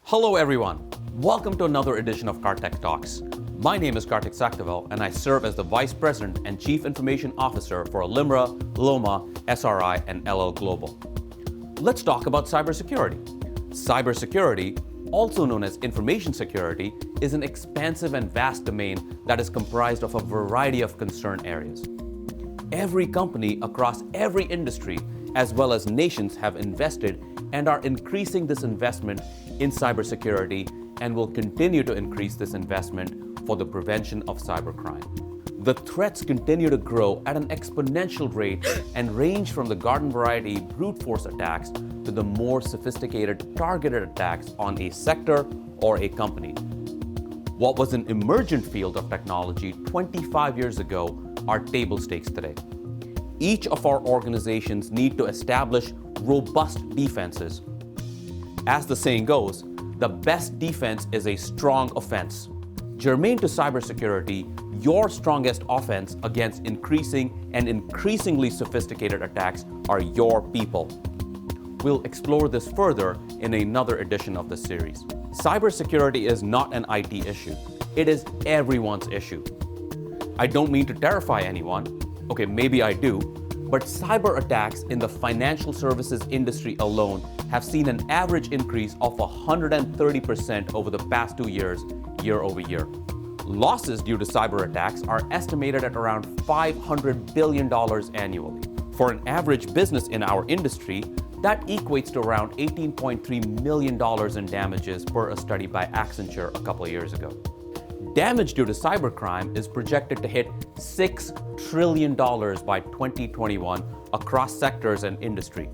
Hello everyone, welcome to another edition of karTECH Talks. My name is Kartik Saktavel and I serve as the Vice President and Chief Information Officer for LIMRA, LOMA, SRI, and LL Global. Let's talk about cybersecurity. Cybersecurity, also known as information security, is an expansive and vast domain that is comprised of a variety of concern areas. Every company across every industry, as well as nations, have invested and are increasing this investment in cybersecurity and will continue to increase this investment for the prevention of cybercrime. The threats continue to grow at an exponential rate and range from the garden variety brute force attacks to the more sophisticated targeted attacks on a sector or a company. What was an emergent field of technology 25 years ago are table stakes today. Each of our organizations need to establish robust defenses. As the saying goes, the best defense is a strong offense. Germane to cybersecurity, your strongest offense against increasing and increasingly sophisticated attacks are your people. We'll explore this further in another edition of the series. Cybersecurity is not an IT issue. It is everyone's issue. I don't mean to terrify anyone. Okay, maybe I do. But cyber attacks in the financial services industry alone have seen an average increase of 130% over the past 2 years, year over year. Losses due to cyber attacks are estimated at around $500 billion annually. For an average business in our industry, that equates to around $18.3 million in damages per a study by Accenture a couple of years ago. Damage due to cybercrime is projected to hit $6 trillion by 2021 across sectors and industry.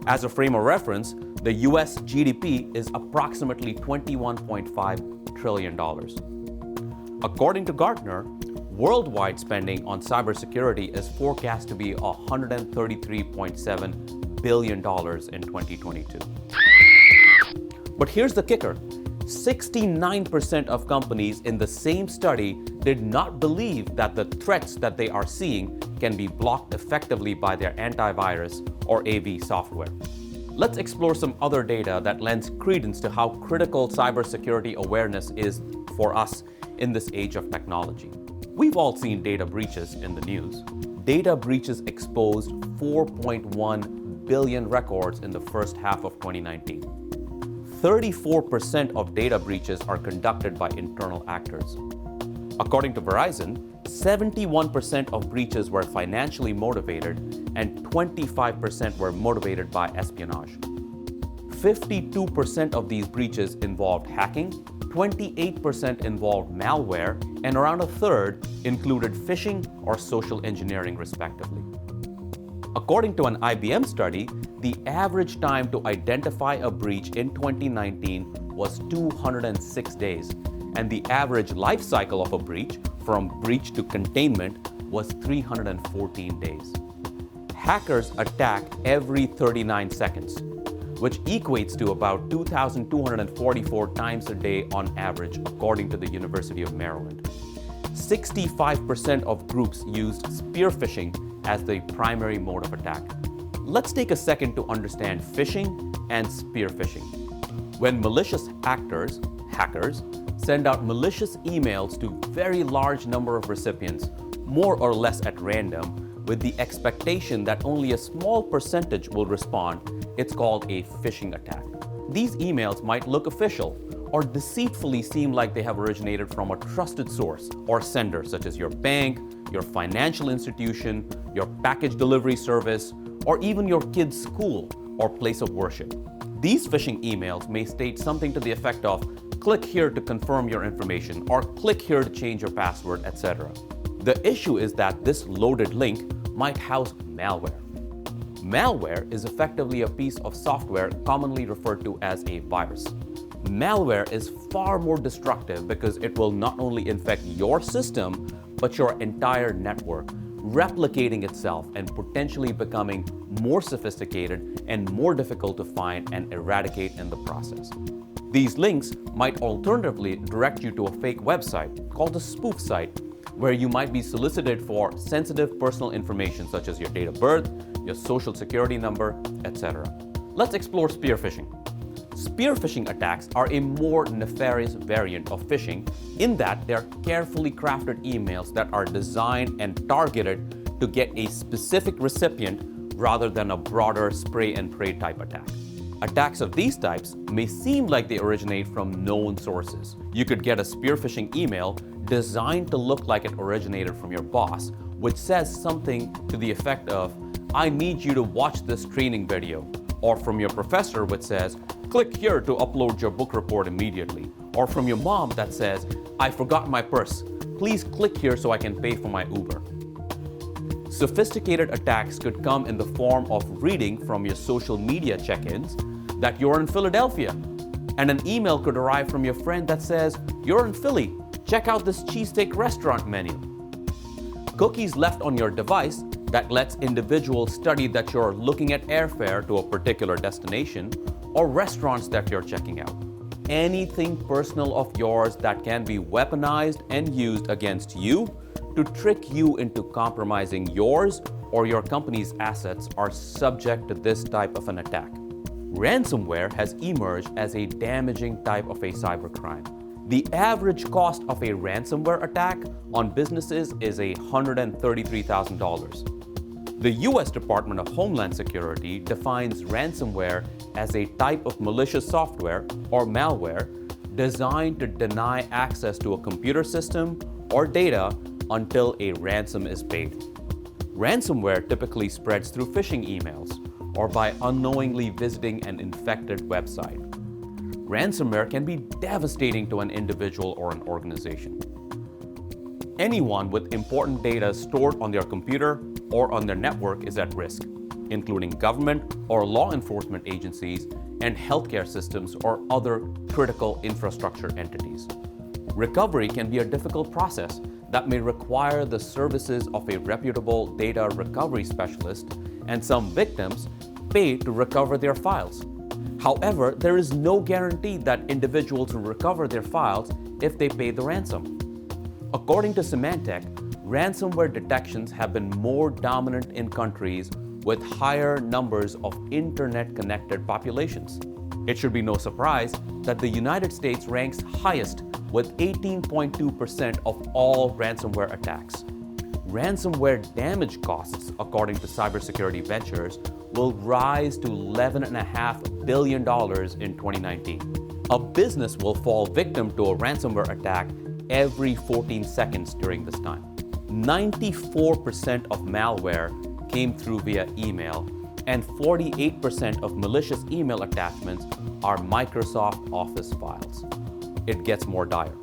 As a frame of reference, the US GDP is approximately $21.5 trillion. According to Gartner, worldwide spending on cybersecurity is forecast to be $133.7 billion in 2022. But here's the kicker. 69% of companies in the same study did not believe that the threats that they are seeing can be blocked effectively by their antivirus or AV software. Let's explore some other data that lends credence to how critical cybersecurity awareness is for us in this age of technology. We've all seen data breaches in the news. Data breaches exposed 4.1 billion records in the first half of 2019. 34% of data breaches are conducted by internal actors. According to Verizon, 71% of breaches were financially motivated and 25% were motivated by espionage. 52% of these breaches involved hacking, 28% involved malware, and around a third included phishing or social engineering, respectively. According to an IBM study, the average time to identify a breach in 2019 was 206 days, and the average life cycle of a breach, from breach to containment, was 314 days. Hackers attack every 39 seconds, which equates to about 2,244 times a day on average, according to the University of Maryland. 65% of groups used spear phishing as the primary mode of attack. Let's take a second to understand phishing and spear phishing. When malicious actors, hackers, send out malicious emails to a very large number of recipients, more or less at random, with the expectation that only a small percentage will respond, it's called a phishing attack. These emails might look official or deceitfully seem like they have originated from a trusted source or sender, such as your bank, your financial institution, your package delivery service, or even your kid's school or place of worship. These phishing emails may state something to the effect of, click here to confirm your information, or click here to change your password, etc. The issue is that this loaded link might house malware. Malware is effectively a piece of software commonly referred to as a virus. Malware is far more destructive because it will not only infect your system, but your entire network, replicating itself and potentially becoming more sophisticated and more difficult to find and eradicate in the process. These links might alternatively direct you to a fake website called a spoof site, where you might be solicited for sensitive personal information such as your date of birth, your social security number, etc. Let's explore spear phishing. Spear phishing attacks are a more nefarious variant of phishing in that they are carefully crafted emails that are designed and targeted to get a specific recipient rather than a broader spray and pray type attack. Attacks of these types may seem like they originate from known sources. You could get a spear phishing email designed to look like it originated from your boss, which says something to the effect of, "I need you to watch this training video," or from your professor which says, "Click here to upload your book report immediately," or from your mom that says, "I forgot my purse. Please click here so I can pay for my Uber." Sophisticated attacks could come in the form of reading from your social media check-ins that you're in Philadelphia, and an email could arrive from your friend that says, "You're in Philly. Check out this cheesesteak restaurant menu." Cookies left on your device that lets individuals study that you're looking at airfare to a particular destination or restaurants that you're checking out. Anything personal of yours that can be weaponized and used against you to trick you into compromising yours or your company's assets are subject to this type of an attack. Ransomware has emerged as a damaging type of a cybercrime. The average cost of a ransomware attack on businesses is $133,000. The US Department of Homeland Security defines ransomware as a type of malicious software or malware designed to deny access to a computer system or data until a ransom is paid. Ransomware typically spreads through phishing emails or by unknowingly visiting an infected website. Ransomware can be devastating to an individual or an organization. Anyone with important data stored on their computer or on their network is at risk, including government or law enforcement agencies and healthcare systems or other critical infrastructure entities. Recovery can be a difficult process that may require the services of a reputable data recovery specialist, and some victims pay to recover their files. However, there is no guarantee that individuals will recover their files if they pay the ransom. According to Symantec, ransomware detections have been more dominant in countries with higher numbers of internet-connected populations. It should be no surprise that the United States ranks highest with 18.2% of all ransomware attacks. Ransomware damage costs, according to Cybersecurity Ventures, will rise to $11.5 billion in 2019. A business will fall victim to a ransomware attack every 14 seconds during this time. 94% of malware came through via email, and 48% of malicious email attachments are Microsoft Office files. It gets more dire.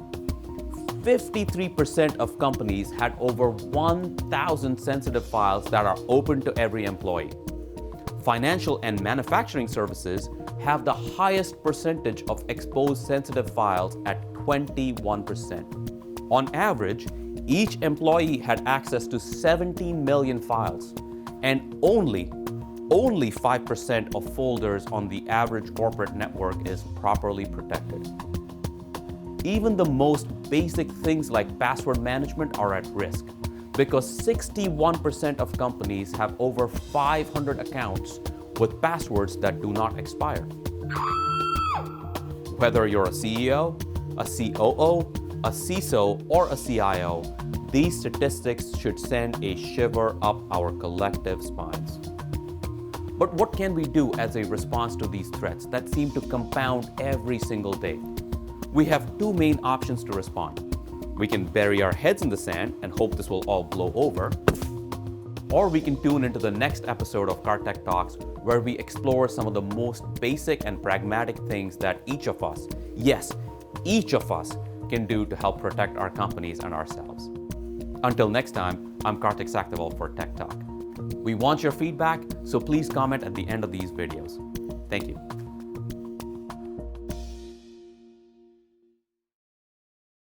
53% of companies had over 1,000 sensitive files that are open to every employee. Financial and manufacturing services have the highest percentage of exposed sensitive files at 21%. On average, each employee had access to 17 million files, and only 5% of folders on the average corporate network is properly protected. Even the most basic things like password management are at risk because 61% of companies have over 500 accounts with passwords that do not expire. Whether you're a CEO, a COO, a CISO, or a CIO, these statistics should send a shiver up our collective spines. But what can we do as a response to these threats that seem to compound every single day? We have two main options to respond. We can bury our heads in the sand and hope this will all blow over, or we can tune into the next episode of karTECH Talks, where we explore some of the most basic and pragmatic things that each of us, yes, each of us, can do to help protect our companies and ourselves. Until next time, I'm karTECH Saktival for Tech Talk. We want your feedback, so please comment at the end of these videos. Thank you.